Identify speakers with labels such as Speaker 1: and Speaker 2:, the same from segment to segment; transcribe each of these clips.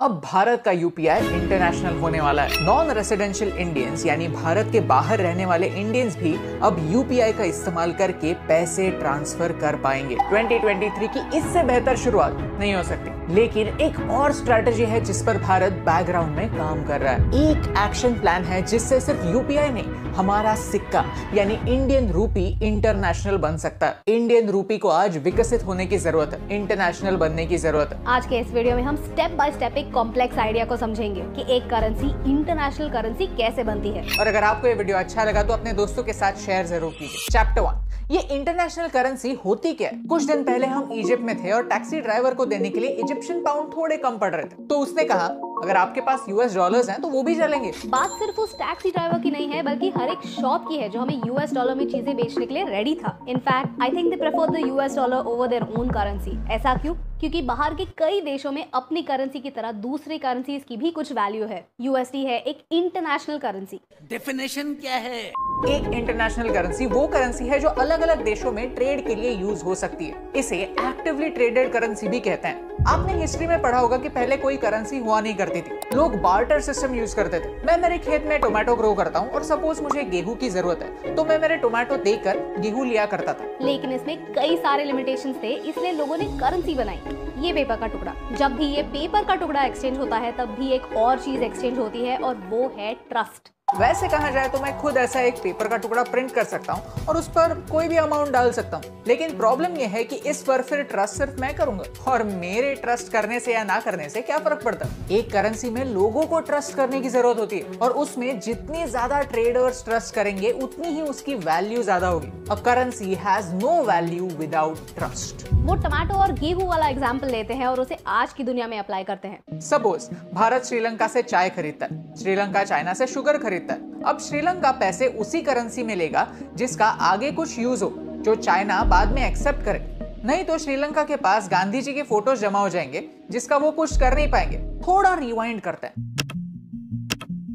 Speaker 1: अब भारत का UPI international होने वाला है। नॉन रेसिडेंशियल इंडियंस यानी भारत के बाहर रहने वाले इंडियंस भी अब यूपीआई का इस्तेमाल करके पैसे ट्रांसफर कर पाएंगे। 2023 की इससे बेहतर शुरुआत नहीं हो सकती। लेकिन एक और स्ट्रैटेजी है जिस पर भारत बैकग्राउंड में काम कर रहा है। एक एक्शन प्लान है जिससे सिर्फ यूपीआई नहीं, हमारा सिक्का यानी इंडियन रूपी इंटरनेशनल बन सकता है। इंडियन रूपी को आज विकसित होने की जरूरत है, इंटरनेशनल बनने की जरूरत है।
Speaker 2: आज के इस वीडियो में हम स्टेप बाय स्टेप एक कॉम्प्लेक्स आइडिया को समझेंगे कि एक करेंसी इंटरनेशनल करेंसी कैसे बनती है।
Speaker 1: और अगर आपको ये वीडियो अच्छा लगा तो अपने दोस्तों के साथ शेयर जरूर कीजिए। चैप्टर 1, ये इंटरनेशनल करेंसी होती क्या है? कुछ दिन पहले हम इजिप्ट में थे और टैक्सी ड्राइवर को देने के लिए इजिप्शियन पाउंड थोड़े कम पड़ रहे थे, तो उसने कहा अगर आपके पास यूएस डॉलर्स हैं तो वो भी चलेंगे।
Speaker 2: बात सिर्फ उस टैक्सी ड्राइवर की नहीं है बल्कि हर एक शॉप की है जो हमें यूएस डॉलर में चीजें बेचने के लिए रेडी था। In fact I think they prefer the US dollar over their own currency. ऐसा क्यों? क्योंकि बाहर के कई देशों में अपनी करेंसी की तरह दूसरी करेंसीज की भी कुछ वैल्यू है। यूएसडी है एक इंटरनेशनल करेंसी।
Speaker 3: डेफिनेशन क्या है?
Speaker 1: एक इंटरनेशनल करेंसी वो करेंसी है जो अलग अलग देशों में ट्रेड के लिए यूज हो सकती है। इसे एक्टिवली ट्रेडेड करेंसी भी कहते हैं। आपने हिस्ट्री में पढ़ा होगा कि पहले कोई करेंसी हुआ नहीं करती थी, लोग बार्टर सिस्टम यूज करते थे। मैं मेरे खेत में टोमेटो ग्रो करता हूँ और सपोज मुझे गेहूं की जरूरत है तो मैं मेरे टोमेटो देकर गेहूं लिया करता था।
Speaker 2: लेकिन इसमें कई सारे लिमिटेशंस थे, इसलिए लोगों ने करेंसी बनाई, ये पेपर का टुकड़ा। जब भी ये पेपर का टुकड़ा एक्सचेंज होता है तब भी एक और चीज एक्सचेंज होती है और वो है ट्रस्ट।
Speaker 1: वैसे कहा जाए तो मैं खुद ऐसा एक पेपर का टुकड़ा प्रिंट कर सकता हूँ और उस पर कोई भी अमाउंट डाल सकता हूँ, लेकिन प्रॉब्लम यह है कि इस पर फिर ट्रस्ट सिर्फ मैं करूंगा और मेरे ट्रस्ट करने से या ना करने से क्या फर्क पड़ता है। एक करेंसी में लोगों को ट्रस्ट करने की जरूरत होती है और उसमें जितनी ज्यादा ट्रेडर्स ट्रस्ट करेंगे उतनी ही उसकी वैल्यू ज्यादा होगी। A currency has no value without trust.
Speaker 2: वो टमाटो और गेहूं वाला एग्जाम्पल लेते हैं और उसे आज की दुनिया में अप्लाई करते हैं।
Speaker 1: सपोज भारत श्रीलंका से चाय खरीदता है, श्रीलंका चाइना से शुगर खरीदता है। अब श्रीलंका पैसे उसी करेंसी में लेगा जिसका आगे कुछ यूज हो, जो चाइना बाद में एक्सेप्ट करे। नहीं तो श्रीलंका के पास गांधी जी के फोटोज जमा हो जाएंगे जिसका वो कुछ कर नहीं पाएंगे। थोड़ा रिवाइंड करते हैं।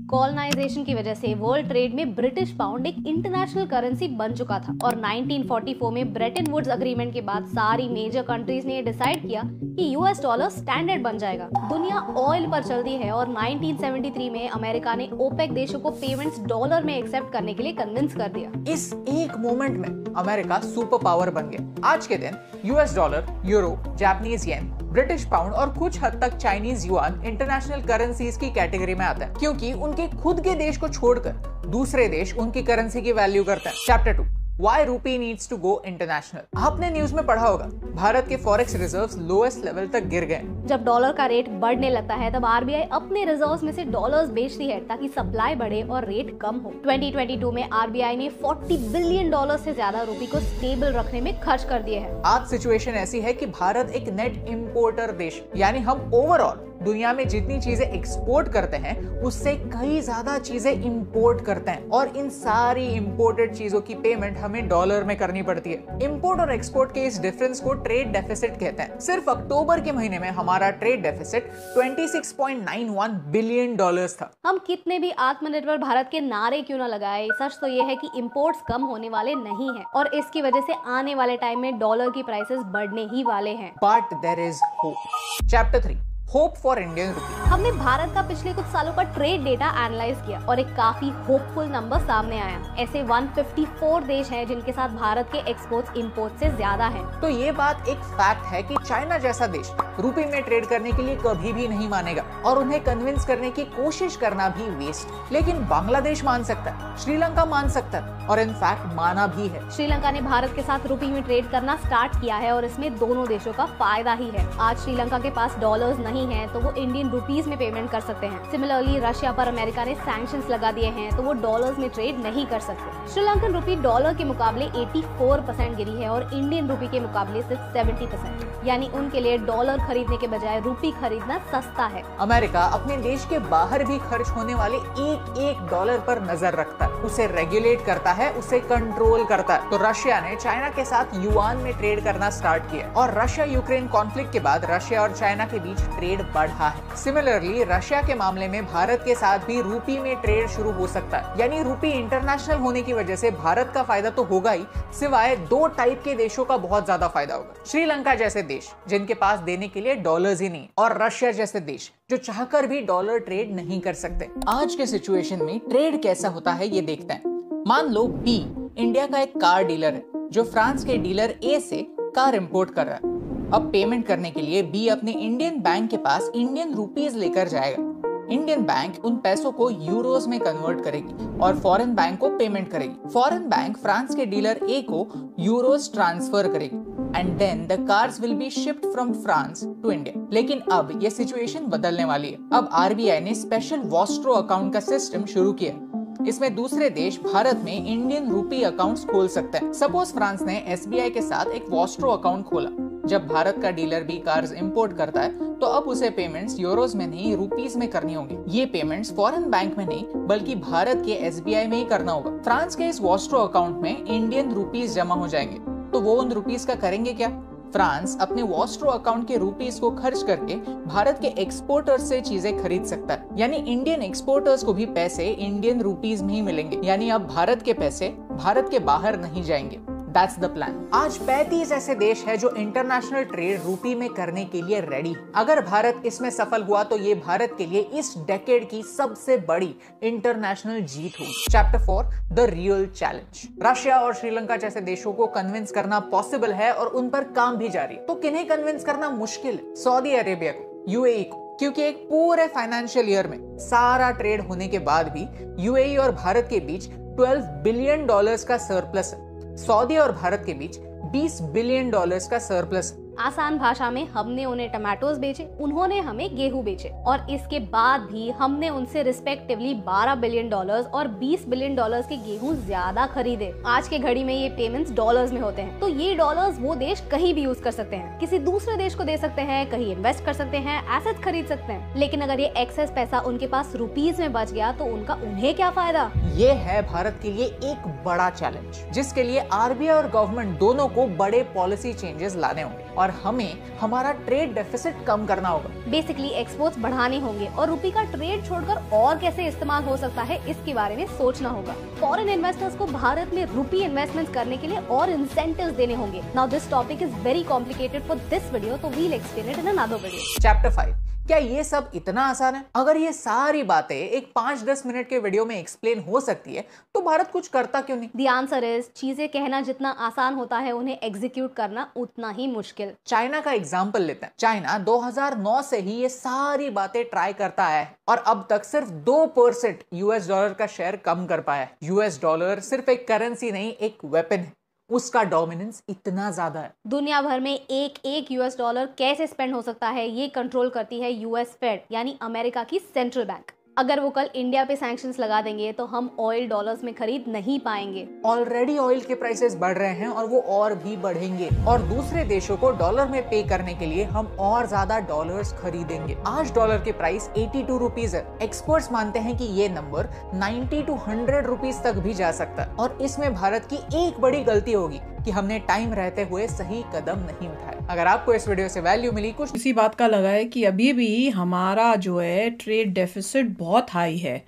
Speaker 2: कॉलोनाइजेशन की वजह से वर्ल्ड ट्रेड में ब्रिटिश पाउंड एक इंटरनेशनल करेंसी बन चुका था और 1944 में ब्रेटन वुड्स अग्रीमेंट के बाद सारी मेजर कंट्रीज ने डिसाइड किया कि यूएस डॉलर स्टैंडर्ड बन जाएगा। दुनिया ऑयल पर चलती है और 1973 में अमेरिका ने ओपेक देशों को पेमेंट्स डॉलर में एक्सेप्ट करने के लिए कन्विंस कर दिया।
Speaker 1: इस एक मोमेंट में अमेरिका सुपर पावर बन गया। आज के दिन US dollar, euro, Japanese yen, British pound और कुछ हद तक चाइनीज युआन इंटरनेशनल करेंसीज की कैटेगरी में आता है, क्योंकि उनके खुद के देश को छोड़कर दूसरे देश उनकी करेंसी की वैल्यू करते हैं। Chapter 2, Why rupee needs to go international। आपने न्यूज में पढ़ा होगा भारत के फॉरेक्स रिजर्व्स लोएस्ट लेवल तक गिर गए।
Speaker 2: जब डॉलर का रेट बढ़ने लगता है तब आरबीआई अपने रिजर्व्स में से डॉलर्स बेचती है ताकि सप्लाई बढ़े और रेट कम हो। 2022 में आरबीआई ने $40 बिलियन से ज्यादा रुपए को स्टेबल रखने में खर्च कर दिए हैं।
Speaker 1: आज सिचुएशन ऐसी है कि भारत एक नेट इंपोर्टर देश, यानी हम ओवरऑल दुनिया में जितनी चीजें एक्सपोर्ट करते हैं उससे कई ज्यादा चीजें इंपोर्ट करते हैं और इन सारी इंपोर्टेड चीजों की पेमेंट हमें डॉलर में करनी पड़ती है। इंपोर्ट और एक्सपोर्ट के इस डिफरेंस को ट्रेड डेफिसिट कहते हैं। सिर्फ अक्टूबर के महीने में हमारा ट्रेड डेफिसिट $26.91 बिलियन था।
Speaker 2: हम कितने भी आत्मनिर्भर भारत के नारे क्यों न लगाए, सच तो ये है कि इंपोर्ट्स कम होने वाले नहीं हैं और इसकी वजह से आने वाले टाइम में डॉलर की प्राइसेस बढ़ने ही वाले हैं।
Speaker 1: But there is hope. Chapter 3, hope for Indian rupee.
Speaker 2: हमने भारत का पिछले कुछ सालों का ट्रेड डेटा एनालाइज किया और एक काफी होपफुल नंबर सामने आया। ऐसे 154 देश हैं जिनके साथ भारत के एक्सपोर्ट्स इंपोर्ट से ज्यादा हैं।
Speaker 1: तो ये बात एक फैक्ट है कि चाइना जैसा देश रूपी में ट्रेड करने के लिए कभी भी नहीं मानेगा और उन्हें कन्विंस करने की कोशिश करना भी वेस्ट। लेकिन बांग्लादेश मान सकता है, श्रीलंका मान सकता है और इनफैक्ट माना भी है।
Speaker 2: श्रीलंका ने भारत के साथ रूपी में ट्रेड करना स्टार्ट किया है और इसमें दोनों देशों का फायदा ही है। आज श्रीलंका के पास डॉलर्स नहीं है तो वो इंडियन रुपीस में पेमेंट कर सकते हैं। सिमिलरली रशिया पर अमेरिका ने सैंक्शंस लगा दिए हैं तो वो डॉलर्स में ट्रेड नहीं कर सकते। श्रीलंकन रुपी डॉलर के मुकाबले 84% गिरी है और इंडियन रुपी के मुकाबले सिर्फ 70%, यानी उनके लिए डॉलर खरीदने के बजाय रुपी खरीदना सस्ता है।
Speaker 1: अमेरिका अपने देश के बाहर भी खर्च होने वाले एक $1 पर नजर रखता है, उसे रेगुलेट करता है उसे कंट्रोल करता है। तो रशिया ने चाइना के साथ युआन में ट्रेड करना स्टार्ट किया और रशिया यूक्रेन कॉन्फ्लिक्ट के बाद रशिया और चाइना के बीच ट्रेड बढ़ा है। सिमिलरली रशिया के मामले में भारत के साथ भी रूपी में ट्रेड शुरू हो सकता है, यानी रूपी इंटरनेशनल होने की वजह से भारत का फायदा तो होगा ही, सिवाय दो टाइप के देशों का बहुत ज्यादा फायदा होगा। श्रीलंका जैसे देश जिनके पास देने के लिए डॉलर्स ही नहीं, और रशिया जैसे देश जो चाहकर भी डॉलर ट्रेड नहीं कर सकते। आज के सिचुएशन में ट्रेड कैसा होता है ये देखते हैं। मान लो बी इंडिया का एक कार डीलर है जो फ्रांस के डीलर ए से कार इंपोर्ट कर रहा है। अब पेमेंट करने के लिए बी अपने इंडियन बैंक के पास इंडियन रुपीस लेकर जाएगा। इंडियन बैंक उन पैसों को यूरोज में कन्वर्ट करेगी और फॉरेन बैंक को पेमेंट करेगी। फॉरेन बैंक फ्रांस के डीलर ए को यूरोज ट्रांसफर करेगी and then the cars will be shift from France to India. लेकिन अब ये सिचुएशन बदलने वाली है। अब आरबीआई ने स्पेशल वॉस्ट्रो अकाउंट का सिस्टम शुरू किया। इसमें दूसरे देश भारत में इंडियन रूपी अकाउंट्स खोल सकते हैं। सपोज फ्रांस ने एसबीआई के साथ एक वॉस्ट्रो अकाउंट खोला। जब भारत का डीलर भी कार्स इंपोर्ट करता है तो अब उसे पेमेंट्स यूरोज में नहीं रुपीस में करनी होगी। ये पेमेंट्स फॉरेन बैंक में नहीं बल्कि भारत के एसबीआई में ही करना होगा। फ्रांस के इस वॉस्ट्रो अकाउंट में इंडियन रुपीस जमा हो जाएंगे। तो वो उन रुपीस का करेंगे क्या? फ्रांस अपने वॉस्ट्रो अकाउंट के रुपीस को खर्च करके भारत के एक्सपोर्टर्स से चीजें खरीद सकता है, यानी इंडियन एक्सपोर्टर्स को भी पैसे इंडियन रुपीस में ही मिलेंगे, यानी अब भारत के पैसे भारत के बाहर नहीं जाएंगे। That's the plan। आज 35 ऐसे देश है जो इंटरनेशनल ट्रेड रूपी में करने के लिए रेडी। अगर भारत इसमें सफल हुआ तो ये भारत के लिए इस डेकेड की सबसे बड़ी इंटरनेशनल जीत होगी। Chapter 4 the real challenge. Russia और श्रीलंका जैसे देशों को कन्विंस करना पॉसिबल है और उन पर काम भी जारी है। तो किन्हें कन्विंस करना मुश्किल है? सऊदी अरेबिया को, यूएई को, क्योंकि एक पूरे फाइनेंशियल ईयर में सारा ट्रेड होने के बाद भी यूएई और भारत के बीच $12 बिलियन का सरप्लस है। सऊदी और भारत के बीच $20 बिलियन का सरप्लस।
Speaker 2: आसान भाषा में हमने उन्हें टमाटोज बेचे, उन्होंने हमें गेहूं बेचे, और इसके बाद भी हमने उनसे रिस्पेक्टिवली $12 बिलियन और $20 बिलियन के गेहूं ज्यादा खरीदे। आज के घड़ी में ये पेमेंट्स डॉलर्स में होते हैं, तो ये डॉलर्स वो देश कहीं भी यूज कर सकते हैं, किसी दूसरे देश को दे सकते हैं, कहीं इन्वेस्ट कर सकते हैं, एसेट खरीद सकते हैं। लेकिन अगर ये एक्सेस पैसा उनके पास रुपीज में बच गया तो उनका उन्हें क्या फायदा?
Speaker 1: ये है भारत के लिए एक बड़ा चैलेंज, जिसके लिए आरबीआई और गवर्नमेंट दोनों को बड़े पॉलिसी चेंजेस लाने होंगे और हमें हमारा ट्रेड डेफिसिट कम करना होगा।
Speaker 2: बेसिकली एक्सपोर्ट्स बढ़ाने होंगे और रुपये का ट्रेड छोड़कर और कैसे इस्तेमाल हो सकता है इसके बारे में सोचना होगा। फॉरेन इन्वेस्टर्स को भारत में रुपी इन्वेस्टमेंट करने के लिए और इंसेंटिव्स देने होंगे। Now this topic is very complicated for this video, तो we'll explain it in another video.
Speaker 1: Chapter 5 क्या ये सब इतना आसान है? अगर ये सारी बातें एक 5-10 मिनट के वीडियो में एक्सप्लेन हो सकती है तो भारत कुछ करता क्यों नहीं?
Speaker 2: द आंसर इज चीजें कहना जितना आसान होता है उन्हें एग्जीक्यूट करना उतना ही मुश्किल।
Speaker 1: चाइना का एग्जांपल लेते हैं। चाइना 2009 से ही ये सारी बातें ट्राई करता है और अब तक सिर्फ 2% यूएस डॉलर का शेयर कम कर पाया है। यूएस डॉलर सिर्फ एक करेंसी नहीं, एक वेपन है। उसका डोमिनेंस इतना ज्यादा है।
Speaker 2: दुनिया भर में एक यूएस डॉलर कैसे स्पेंड हो सकता है ये कंट्रोल करती है यूएस फेड, यानी अमेरिका की सेंट्रल बैंक। अगर वो कल इंडिया पे सैंक्शंस लगा देंगे तो हम ऑयल डॉलर्स में खरीद नहीं पाएंगे।
Speaker 1: ऑलरेडी ऑयल के प्राइसेस बढ़ रहे हैं और वो और भी बढ़ेंगे, और दूसरे देशों को डॉलर में पे करने के लिए हम और ज्यादा डॉलर्स खरीदेंगे। आज डॉलर के प्राइस 82 रुपीज है। एक्सपर्ट्स मानते हैं कि ये नंबर 90 to 100 रुपीज तक भी जा सकता है, और इसमें भारत की एक बड़ी गलती होगी कि हमने टाइम रहते हुए सही कदम नहीं उठाया। अगर आपको इस वीडियो से वैल्यू मिली, कुछ
Speaker 3: इसी बात का लगा है कि अभी भी हमारा जो है ट्रेड डेफिसिट बहुत हाई है।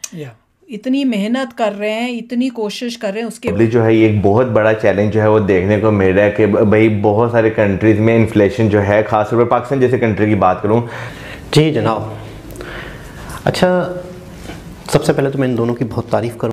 Speaker 3: इतनी मेहनत कर रहे हैं, इतनी कोशिश कर रहे हैं, उसके
Speaker 4: जो है ये एक बहुत बड़ा चैलेंज जो है वो देखने को मिल रहा है कि भाई बहुत सारे कंट्रीज में इन्फ्लेशन जो है, खासतौर पर पाकिस्तान जैसे कंट्री की बात करूं।
Speaker 5: जी जनाब। अच्छा, सबसे पहले तो मैं इन दोनों की बहुत तारीफ करूं।